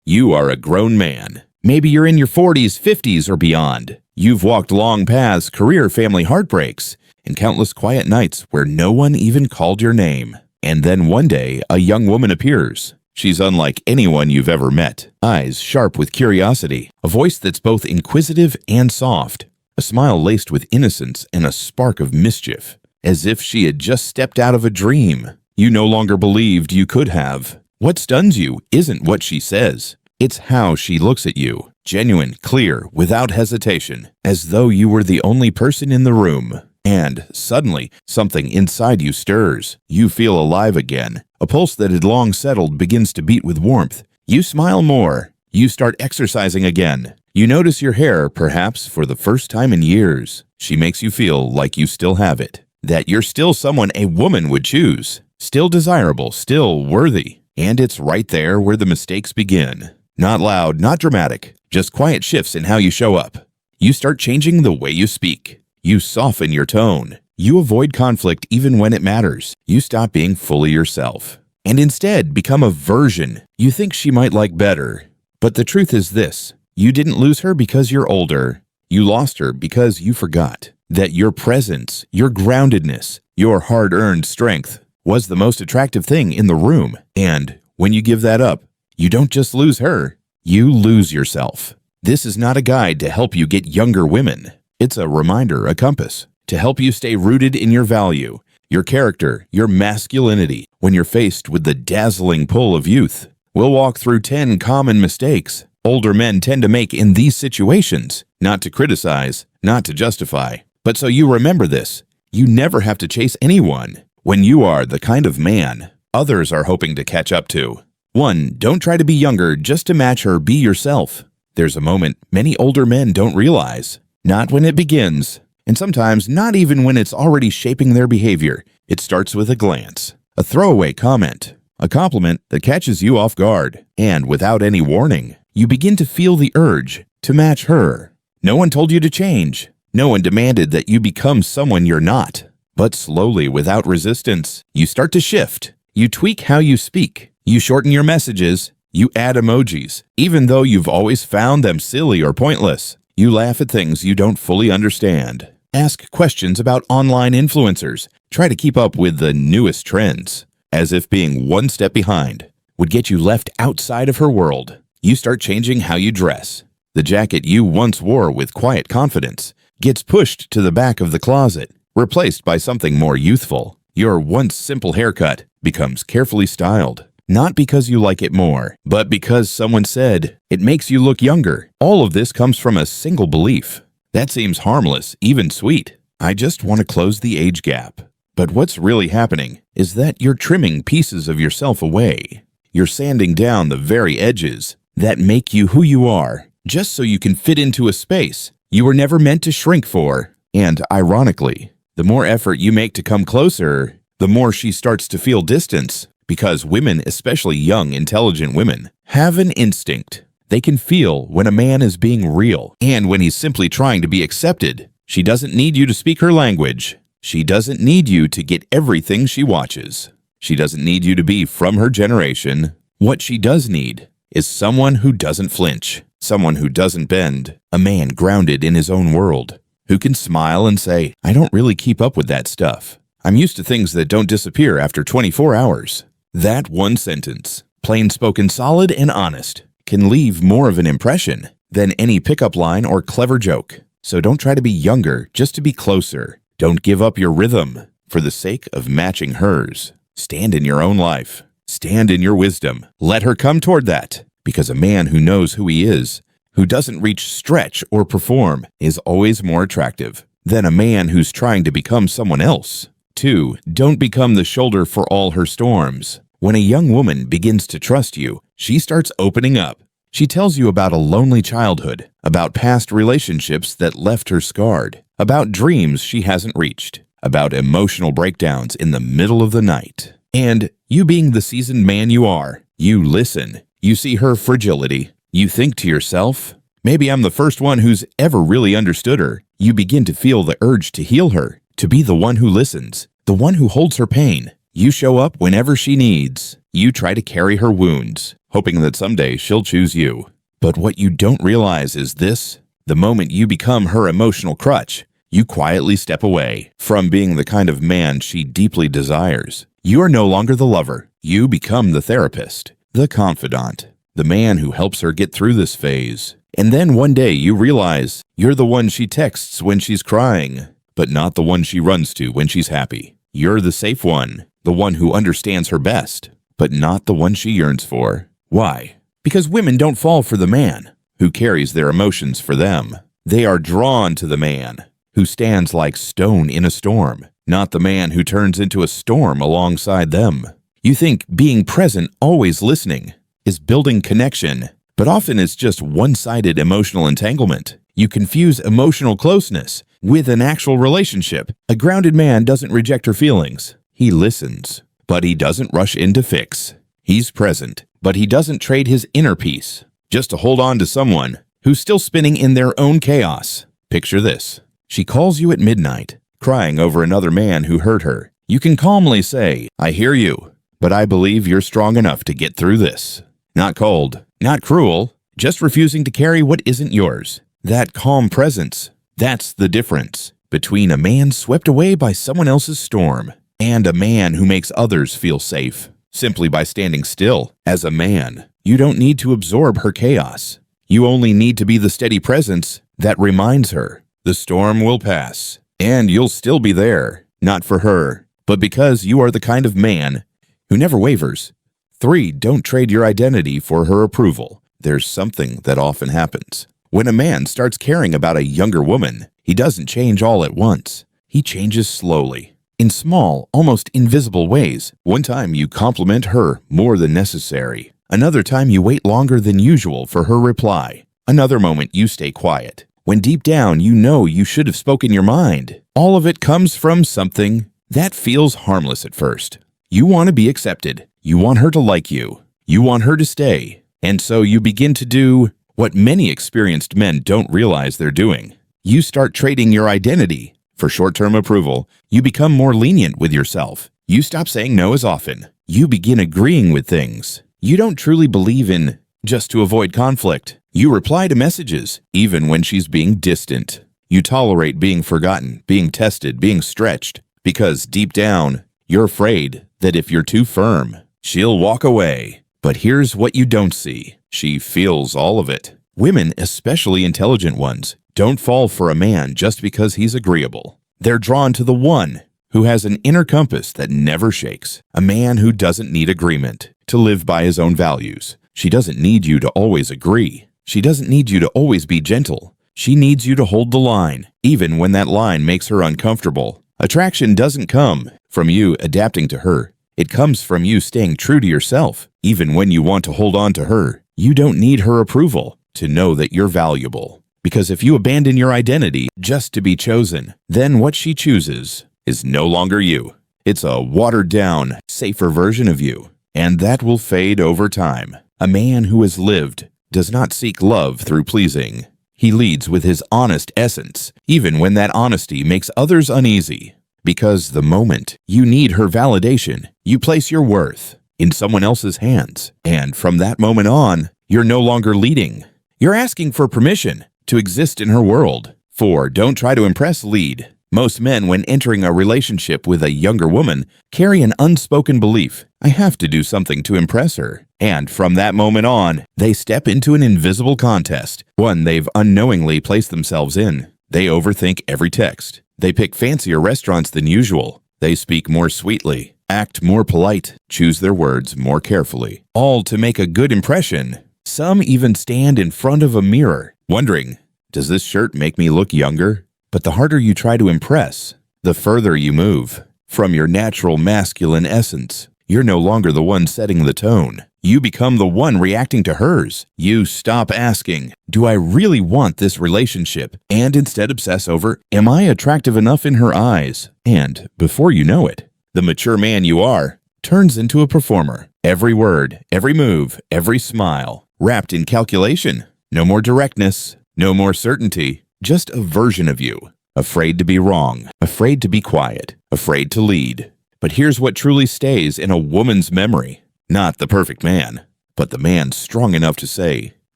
You are a grown man. Maybe you're in your 40s, 50s, or beyond. You've walked long paths, career, family heartbreaks, and countless quiet nights where no one even called your name. And then one day, a young woman appears. She's unlike anyone you've ever met. Eyes sharp with curiosity, a voice that's both inquisitive and soft, a smile laced with innocence and a spark of mischief, as if she had just stepped out of a dream you no longer believed you could have. What stuns you isn't what she says. It's how she looks at you. Genuine, clear, without hesitation, as though you were the only person in the room. And suddenly, something inside you stirs. You feel alive again. A pulse that had long settled begins to beat with warmth. You smile more. You start exercising again. You notice your hair, perhaps for the first time in years. She makes you feel like you still have it. That you're still someone a woman would choose. Still desirable, still worthy. And it's right there where the mistakes begin. Not loud, not dramatic, just quiet shifts in how you show up. You start changing the way you speak. You soften your tone. You avoid conflict even when it matters. You stop being fully yourself. And instead become a version you think she might like better. But the truth is this: you didn't lose her because you're older. You lost her because you forgot that your presence, your groundedness, your hard-earned strength was the most attractive thing in the room. And when you give that up, you don't just lose her, you lose yourself. This is not a guide to help you get younger women. It's a reminder, a compass, to help you stay rooted in your value, your character, your masculinity when you're faced with the dazzling pull of youth. We'll walk through 10 common mistakes older men tend to make in these situations, not to criticize, not to justify, but so you remember this: you never have to chase anyone when you are the kind of man others are hoping to catch up to. 1. Don't try to be younger just to match her. Be yourself. There's a moment many older men don't realize. Not when it begins, and sometimes not even when it's already shaping their behavior. It starts with a glance, a throwaway comment, a compliment that catches you off guard, and without any warning, you begin to feel the urge to match her. No one told you to change. No one demanded that you become someone you're not. But slowly, without resistance, you start to shift. You tweak how you speak. You shorten your messages. You add emojis, even though you've always found them silly or pointless. You laugh at things you don't fully understand. Ask questions about online influencers. Try to keep up with the newest trends, as if being one step behind would get you left outside of her world. You start changing how you dress. The jacket you once wore with quiet confidence gets pushed to the back of the closet, replaced by something more youthful. Your once simple haircut becomes carefully styled, not because you like it more, but because someone said it makes you look younger. All of this comes from a single belief. That seems harmless, even sweet. I just want to close the age gap. But what's really happening is that you're trimming pieces of yourself away. You're sanding down the very edges that make you who you are, just so you can fit into a space you were never meant to shrink for. And ironically, the more effort you make to come closer, the more she starts to feel distance. Because women, especially young, intelligent women, have an instinct. They can feel when a man is being real and when he's simply trying to be accepted. She doesn't need you to speak her language. She doesn't need you to get everything she watches. She doesn't need you to be from her generation. What she does need is someone who doesn't flinch, someone who doesn't bend, a man grounded in his own world, who can smile and say, "I don't really keep up with that stuff. I'm used to things that don't disappear after 24 hours. That one sentence, plain spoken, solid, and honest, can leave more of an impression than any pickup line or clever joke. So don't try to be younger just to be closer. Don't give up your rhythm for the sake of matching hers. Stand in your own life. Stand in your wisdom. Let her come toward that, because a man who knows who he is, who doesn't reach, stretch, or perform, is always more attractive than a man who's trying to become someone else. 2. Don't become the shoulder for all her storms. When a young woman begins to trust you, she starts opening up. She tells you about a lonely childhood, about past relationships that left her scarred, about dreams she hasn't reached, about emotional breakdowns in the middle of the night. And you being the seasoned man you are, you listen. You see her fragility. You think to yourself, maybe I'm the first one who's ever really understood her. You begin to feel the urge to heal her, to be the one who listens, the one who holds her pain. You show up whenever she needs. You try to carry her wounds, hoping that someday she'll choose you. But what you don't realize is this: the moment you become her emotional crutch, you quietly step away from being the kind of man she deeply desires. You are no longer the lover. You become the therapist, the confidant, the man who helps her get through this phase. And then one day you realize you're the one she texts when she's crying, but not the one she runs to when she's happy. You're the safe one, the one who understands her best, but not the one she yearns for. Why? Because women don't fall for the man who carries their emotions for them. They are drawn to the man who stands like stone in a storm, not the man who turns into a storm alongside them. You think being present, always listening, is building connection, but often it's just one-sided emotional entanglement. You confuse emotional closeness with an actual relationship. A grounded man doesn't reject her feelings. He listens, but he doesn't rush in to fix. He's present, but he doesn't trade his inner peace just to hold on to someone who's still spinning in their own chaos. Picture this. She calls you at midnight, crying over another man who hurt her. You can calmly say, "I hear you, but I believe you're strong enough to get through this." Not cold, not cruel, just refusing to carry what isn't yours. That calm presence, that's the difference between a man swept away by someone else's storm and a man who makes others feel safe. Simply by standing still as a man, you don't need to absorb her chaos. You only need to be the steady presence that reminds her the storm will pass, and you'll still be there, not for her, but because you are the kind of man who never wavers. 3. Don't trade your identity for her approval. There's something that often happens. When a man starts caring about a younger woman, he doesn't change all at once. He changes slowly, in small, almost invisible ways. One time you compliment her more than necessary. Another time you wait longer than usual for her reply. Another moment you stay quiet, when deep down you know you should have spoken your mind. All of it comes from something that feels harmless at first. You want to be accepted. You want her to like you. You want her to stay. And so you begin to do what many experienced men don't realize they're doing. You start trading your identity for short-term approval. You become more lenient with yourself. You stop saying no as often. You begin agreeing with things you don't truly believe in just to avoid conflict. You reply to messages even when she's being distant. You tolerate being forgotten, being tested, being stretched, because deep down, you're afraid that if you're too firm, she'll walk away. But here's what you don't see. She feels all of it. Women, especially intelligent ones, don't fall for a man just because he's agreeable. They're drawn to the one who has an inner compass that never shakes. A man who doesn't need agreement to live by his own values. She doesn't need you to always agree. She doesn't need you to always be gentle. She needs you to hold the line, even when that line makes her uncomfortable. Attraction doesn't come from you adapting to her. It comes from you staying true to yourself, even when you want to hold on to her. You don't need her approval to know that you're valuable. Because if you abandon your identity just to be chosen, then what she chooses is no longer you. It's a watered-down, safer version of you, and that will fade over time. A man who has lived does not seek love through pleasing. He leads with his honest essence, even when that honesty makes others uneasy. Because the moment you need her validation, you place your worth in someone else's hands. And from that moment on, you're no longer leading. You're asking for permission to exist in her world. 4. Don't try to impress, lead. Most men, when entering a relationship with a younger woman, carry an unspoken belief, I have to do something to impress her. And from that moment on, they step into an invisible contest, one they've unknowingly placed themselves in. They overthink every text. They pick fancier restaurants than usual. They speak more sweetly, act more polite, choose their words more carefully, all to make a good impression. Some even stand in front of a mirror, wondering, does this shirt make me look younger? But the harder you try to impress, the further you move from your natural masculine essence. You're no longer the one setting the tone. You become the one reacting to hers. You stop asking, do I really want this relationship? And instead obsess over, am I attractive enough in her eyes? And before you know it, the mature man you are turns into a performer. Every word, every move, every smile, wrapped in calculation. No more directness, no more certainty, just a version of you. Afraid to be wrong, afraid to be quiet, afraid to lead. But here's what truly stays in a woman's memory. Not the perfect man, but the man strong enough to say,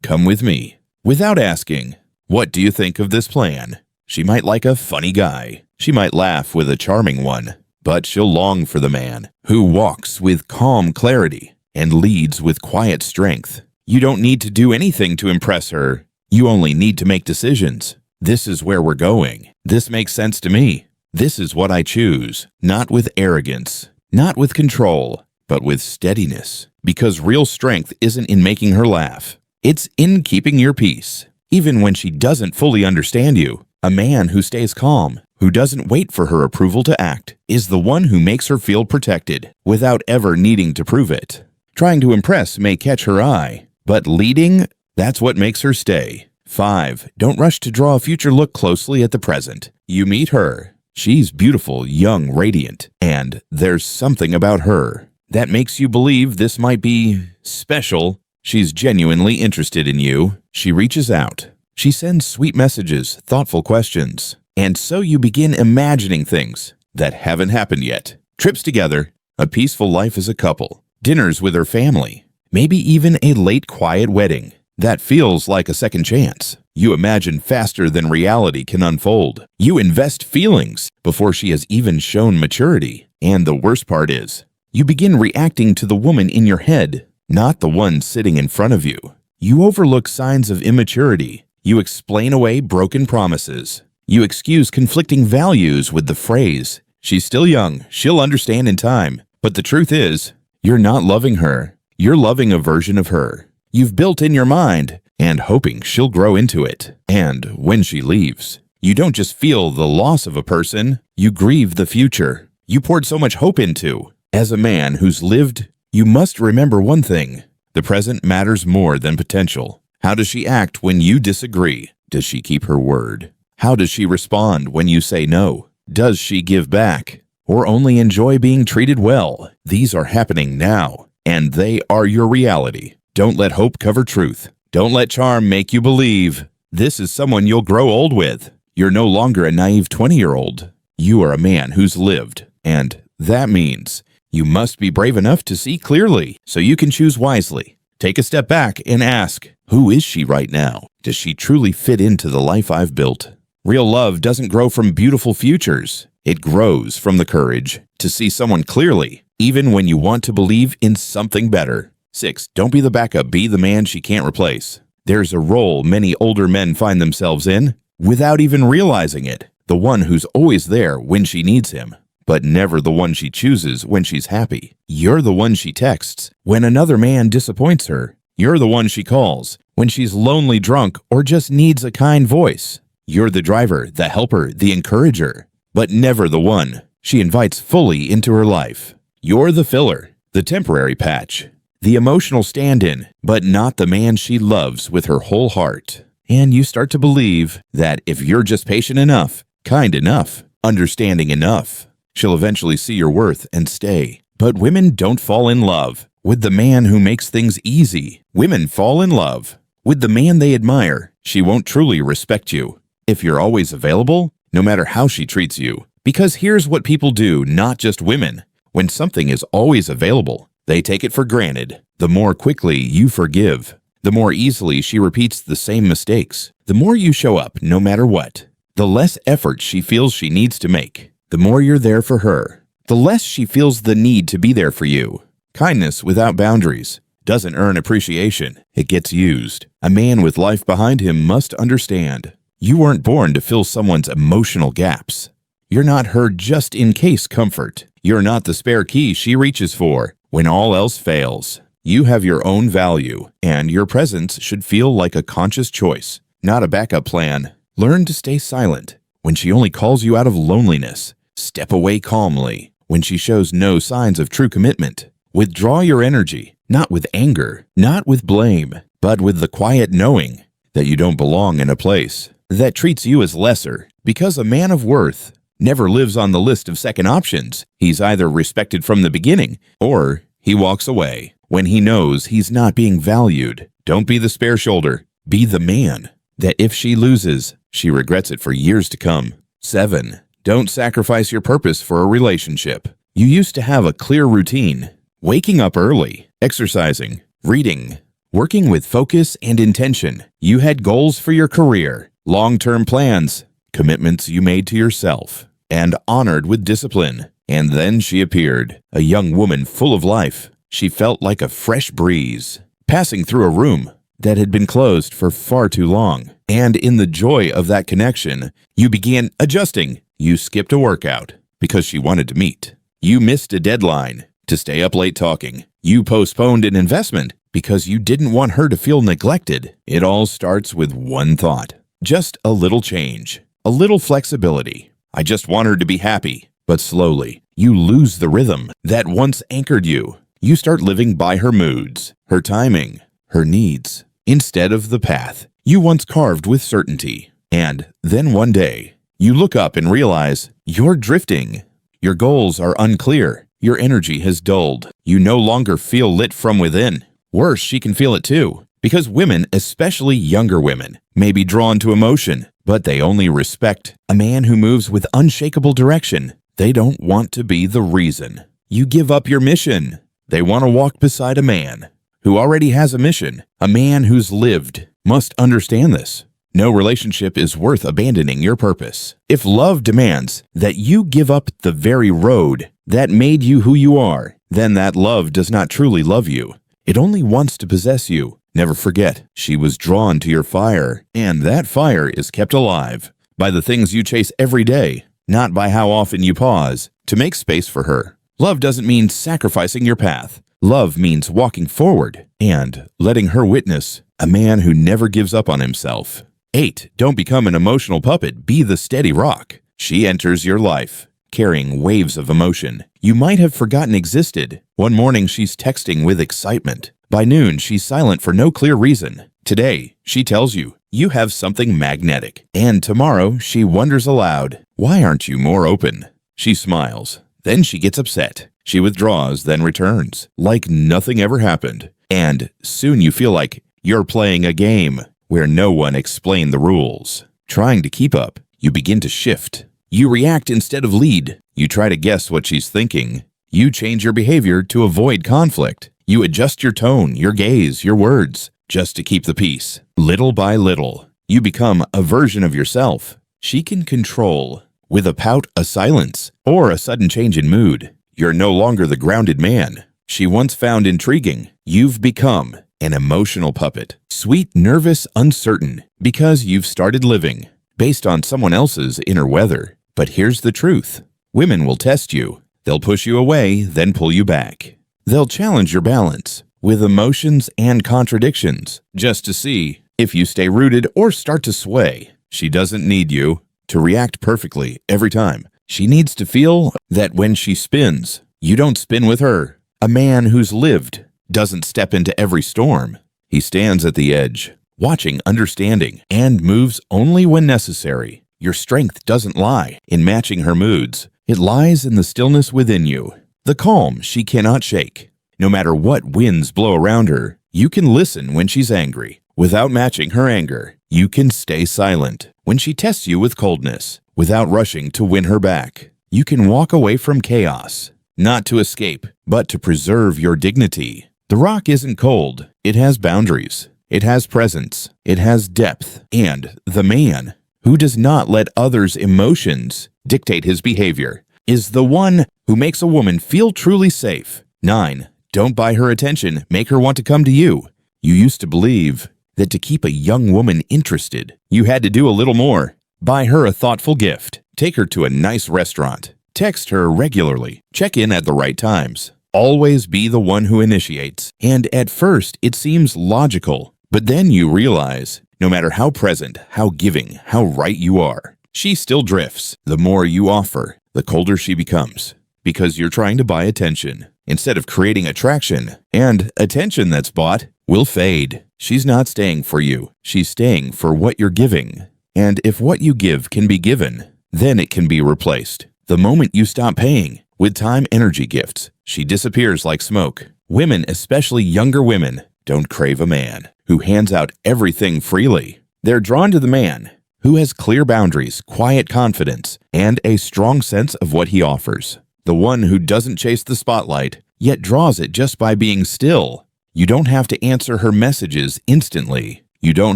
"Come with me," without asking, "What do you think of this plan?" She might like a funny guy. She might laugh with a charming one. But she'll long for the man who walks with calm clarity and leads with quiet strength. You don't need to do anything to impress her. You only need to make decisions. This is where we're going. This makes sense to me. This is what I choose. Not with arrogance, not with control, but with steadiness. Because real strength isn't in making her laugh. It's in keeping your peace. Even when she doesn't fully understand you, a man who stays calm, who doesn't wait for her approval to act, is the one who makes her feel protected without ever needing to prove it. Trying to impress may catch her eye, but leading, that's what makes her stay. 5. Don't rush to draw a future. Look closely at the present. You meet her. She's beautiful, young, radiant, and there's something about her that makes you believe this might be special. She's genuinely interested in you. She reaches out. She sends sweet messages, thoughtful questions. And so you begin imagining things that haven't happened yet. Trips together, a peaceful life as a couple, dinners with her family, maybe even a late quiet wedding. That feels like a second chance. You imagine faster than reality can unfold. You invest feelings before she has even shown maturity. And the worst part is, you begin reacting to the woman in your head, not the one sitting in front of you. You overlook signs of immaturity. You explain away broken promises. You excuse conflicting values with the phrase, "She's still young, she'll understand in time." But the truth is, you're not loving her. You're loving a version of her you've built in your mind and hoping she'll grow into it. And when she leaves, you don't just feel the loss of a person, you grieve the future you poured so much hope into. As a man who's lived, you must remember one thing. The present matters more than potential. How does she act when you disagree? Does she keep her word? How does she respond when you say no? Does she give back or only enjoy being treated well? These are happening now, and they are your reality. Don't let hope cover truth. Don't let charm make you believe this is someone you'll grow old with. You're no longer a naive 20-year-old. You are a man who's lived, and that means you must be brave enough to see clearly so you can choose wisely. Take a step back and ask, who is she right now? Does she truly fit into the life I've built? Real love doesn't grow from beautiful futures. It grows from the courage to see someone clearly, even when you want to believe in something better. 6. Don't be the backup. Be the man she can't replace. There's a role many older men find themselves in without even realizing it. The one who's always there when she needs him, but never the one she chooses when she's happy. You're the one she texts when another man disappoints her. You're the one she calls when she's lonely, drunk, or just needs a kind voice. You're the driver, the helper, the encourager, but never the one she invites fully into her life. You're the filler, the temporary patch, the emotional stand-in, but not the man she loves with her whole heart. And you start to believe that if you're just patient enough, kind enough, understanding enough, she'll eventually see your worth and stay. But women don't fall in love with the man who makes things easy. Women fall in love with the man they admire. She won't truly respect you if you're always available, no matter how she treats you. Because here's what people do, not just women. When something is always available, they take it for granted. The more quickly you forgive, the more easily she repeats the same mistakes. The more you show up, no matter what, the less effort she feels she needs to make. The more you're there for her, the less she feels the need to be there for you. Kindness without boundaries doesn't earn appreciation. It gets used. A man with life behind him must understand. You weren't born to fill someone's emotional gaps. You're not her just-in-case comfort. You're not the spare key she reaches for when all else fails. You have your own value, and your presence should feel like a conscious choice, not a backup plan. Learn to stay silent when she only calls you out of loneliness. Step away calmly when she shows no signs of true commitment. Withdraw your energy, not with anger, not with blame, but with the quiet knowing that you don't belong in a place that treats you as lesser. Because a man of worth never lives on the list of second options. He's either respected from the beginning, or he walks away when he knows he's not being valued. Don't be the spare shoulder. Be the man that if she loses, she regrets it for years to come. 7. Don't sacrifice your purpose for a relationship. You used to have a clear routine, waking up early, exercising, reading, working with focus and intention. You had goals for your career, long-term plans, commitments you made to yourself, and honored with discipline. And then she appeared, a young woman full of life. She felt like a fresh breeze, passing through a room that had been closed for far too long. And in the joy of that connection, you began adjusting. You skipped a workout because she wanted to meet. You missed a deadline to stay up late talking. You postponed an investment because you didn't want her to feel neglected. It all starts with one thought. Just a little change, a little flexibility. I just want her to be happy. But slowly, you lose the rhythm that once anchored you. You start living by her moods, her timing, her needs, instead of the path you once carved with certainty. And then one day, you look up and realize you're drifting. Your goals are unclear. Your energy has dulled. You no longer feel lit from within. Worse, she can feel it too. Because women, especially younger women, may be drawn to emotion, but they only respect a man who moves with unshakable direction. They don't want to be the reason you give up your mission. They want to walk beside a man who already has a mission. A man who's lived must understand this. No relationship is worth abandoning your purpose. If love demands that you give up the very road that made you who you are, then that love does not truly love you. It only wants to possess you. Never forget, she was drawn to your fire, and that fire is kept alive by the things you chase every day, not by how often you pause to make space for her. Love doesn't mean sacrificing your path. Love means walking forward and letting her witness a man who never gives up on himself. 8. Don't become an emotional puppet. Be the steady rock. She enters your life, carrying waves of emotion you might have forgotten existed. One morning, she's texting with excitement. By noon, she's silent for no clear reason. Today, she tells you have something magnetic. And tomorrow, she wonders aloud, why aren't you more open? She smiles. Then she gets upset. She withdraws, then returns, like nothing ever happened. And soon you feel like you're playing a game where no one explained the rules. Trying to keep up, you begin to shift. You react instead of lead. You try to guess what she's thinking. You change your behavior to avoid conflict. You adjust your tone, your gaze, your words, just to keep the peace. Little by little, you become a version of yourself she can control. With a pout, a silence, or a sudden change in mood, you're no longer the grounded man she once found intriguing. You've become an emotional puppet. Sweet, nervous, uncertain, because you've started living based on someone else's inner weather. But here's the truth. Women will test you. They'll push you away, then pull you back. They'll challenge your balance with emotions and contradictions just to see if you stay rooted or start to sway. She doesn't need you to react perfectly every time. She needs to feel that when she spins, you don't spin with her. A man who's lived doesn't step into every storm. He stands at the edge, watching, understanding, and moves only when necessary. Your strength doesn't lie in matching her moods. It lies in the stillness within you, the calm she cannot shake. No matter what winds blow around her, you can listen when she's angry without matching her anger. You can stay silent when she tests you with coldness without rushing to win her back. You can walk away from chaos, not to escape, but to preserve your dignity. The rock isn't cold. It has boundaries. It has presence. It has depth. And the man who does not let others' emotions dictate his behavior is the one who makes a woman feel truly safe. 9. Don't buy her attention. Make her want to come to you. You used to believe that to keep a young woman interested, you had to do a little more. Buy her a thoughtful gift. Take her to a nice restaurant. Text her regularly. Check in at the right times. Always be the one who initiates. And at first, it seems logical. But then you realize, no matter how present, how giving, how right you are, she still drifts. The more you offer, the colder she becomes. Because you're trying to buy attention instead of creating attraction. And attention that's bought will fade. She's not staying for you. She's staying for what you're giving. And if what you give can be given, then it can be replaced. The moment you stop paying with time-energy gifts, she disappears like smoke. Women, especially younger women, don't crave a man who hands out everything freely. They're drawn to the man who has clear boundaries, quiet confidence, and a strong sense of what he offers. the one who doesn't chase the spotlight, yet draws it just by being still. You don't have to answer her messages instantly. You don't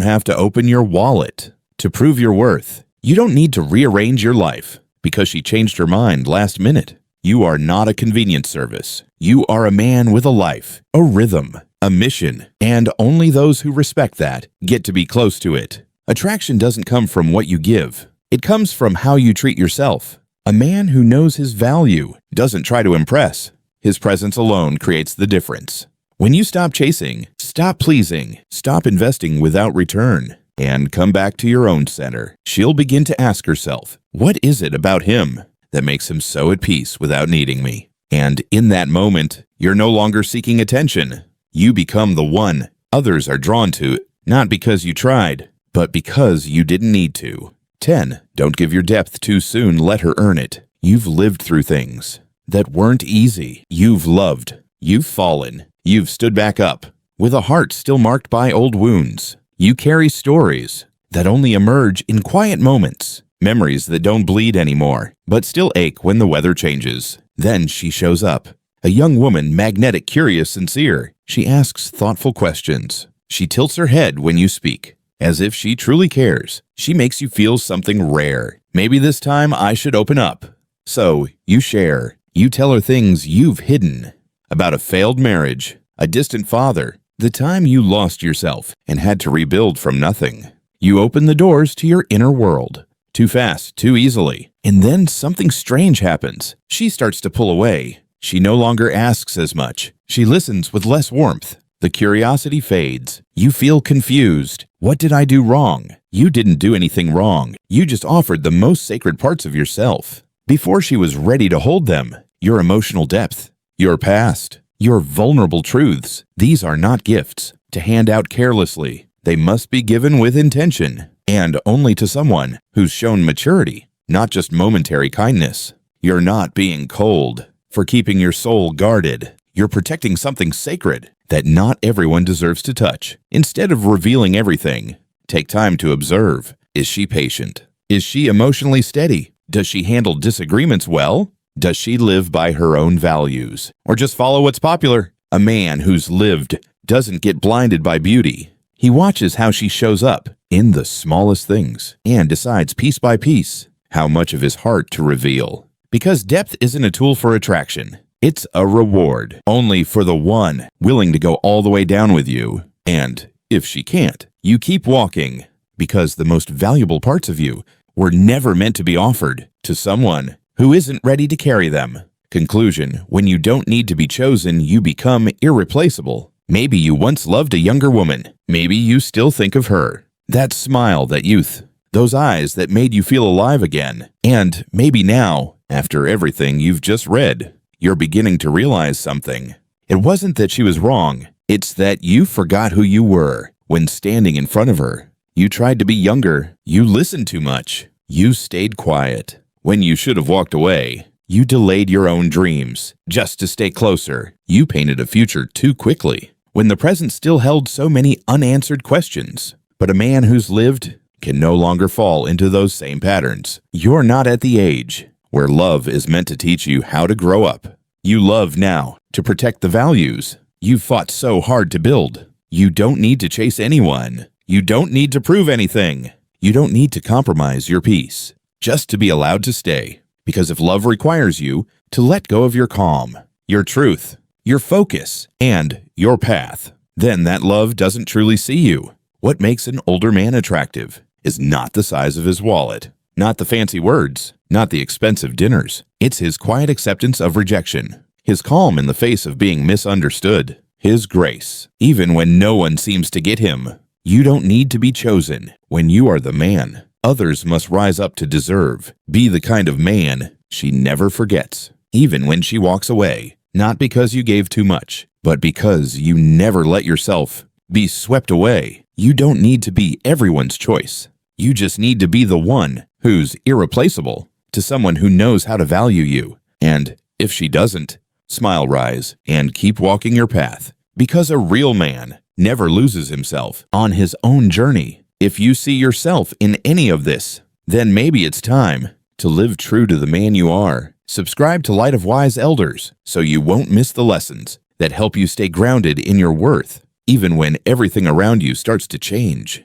have to open your wallet to prove your worth. You don't need to rearrange your life because she changed her mind last minute. You are not a convenience service. You are a man with a life, a rhythm, a mission, and only those who respect that get to be close to it. Attraction doesn't come from what you give. It comes from how you treat yourself. A man who knows his value doesn't try to impress. His presence alone creates the difference. When you stop chasing, stop pleasing, stop investing without return, and come back to your own center, she'll begin to ask herself, what is it about him that makes him so at peace without needing me? And in that moment, you're no longer seeking attention. You become the one others are drawn to, not because you tried, but because you didn't need to. 10. Don't give your depth too soon. Let her earn it. You've lived through things that weren't easy. You've loved. You've fallen. You've stood back up with a heart still marked by old wounds. You carry stories that only emerge in quiet moments, memories that don't bleed anymore, but still ache when the weather changes. Then she shows up. A young woman, magnetic, curious, sincere. She asks thoughtful questions. She tilts her head when you speak, as if she truly cares. She makes you feel something rare. Maybe this time I should open up. So you share. You tell her things you've hidden about a failed marriage, a distant father, the time you lost yourself and had to rebuild from nothing. You open the doors to your inner world. Too fast, too easily. And then something strange happens. She starts to pull away. She no longer asks as much. She listens with less warmth. The curiosity fades. You feel confused. What did I do wrong? You didn't do anything wrong. You just offered the most sacred parts of yourself. Before she was ready to hold them, your emotional depth, your past, your vulnerable truths. These are not gifts to hand out carelessly. They must be given with intention, and only to someone who's shown maturity, not just momentary kindness. You're not being cold for keeping your soul guarded. You're protecting something sacred that not everyone deserves to touch. Instead of revealing everything, take time to observe. Is she patient? Is she emotionally steady? Does she handle disagreements well? Does she live by her own values? Or just follow what's popular? A man who's lived doesn't get blinded by beauty. He watches how she shows up in the smallest things and decides piece by piece how much of his heart to reveal. Because depth isn't a tool for attraction. It's a reward only for the one willing to go all the way down with you. And if she can't, you keep walking because the most valuable parts of you were never meant to be offered to someone who isn't ready to carry them. Conclusion: when you don't need to be chosen, you become irreplaceable. Maybe you once loved a younger woman. Maybe you still think of her. That smile, that youth, those eyes that made you feel alive again. And maybe now, after everything you've just read, you're beginning to realize something. It wasn't that she was wrong. It's that you forgot who you were when standing in front of her. You tried to be younger. You listened too much. You stayed quiet when you should have walked away. You delayed your own dreams just to stay closer. You painted a future too quickly when the present still held so many unanswered questions. But a man who's lived can no longer fall into those same patterns. You're not at the age where love is meant to teach you how to grow up. You love now to protect the values you've fought so hard to build. You don't need to chase anyone. You don't need to prove anything. You don't need to compromise your peace just to be allowed to stay. Because if love requires you to let go of your calm, your truth, your focus, and your path, then that love doesn't truly see you. What makes an older man attractive is not the size of his wallet, not the fancy words, not the expensive dinners. It's his quiet acceptance of rejection, his calm in the face of being misunderstood, his grace, even when no one seems to get him. You don't need to be chosen when you are the man others must rise up to deserve. Be the kind of man she never forgets, even when she walks away, not because you gave too much, but because you never let yourself be swept away. You don't need to be everyone's choice. You just need to be the one who's irreplaceable to someone who knows how to value you. And if she doesn't, smile, rise, and keep walking your path. Because a real man never loses himself on his own journey. If you see yourself in any of this, then maybe it's time to live true to the man you are. Subscribe to Light of Wise Elders so you won't miss the lessons that help you stay grounded in your worth, even when everything around you starts to change.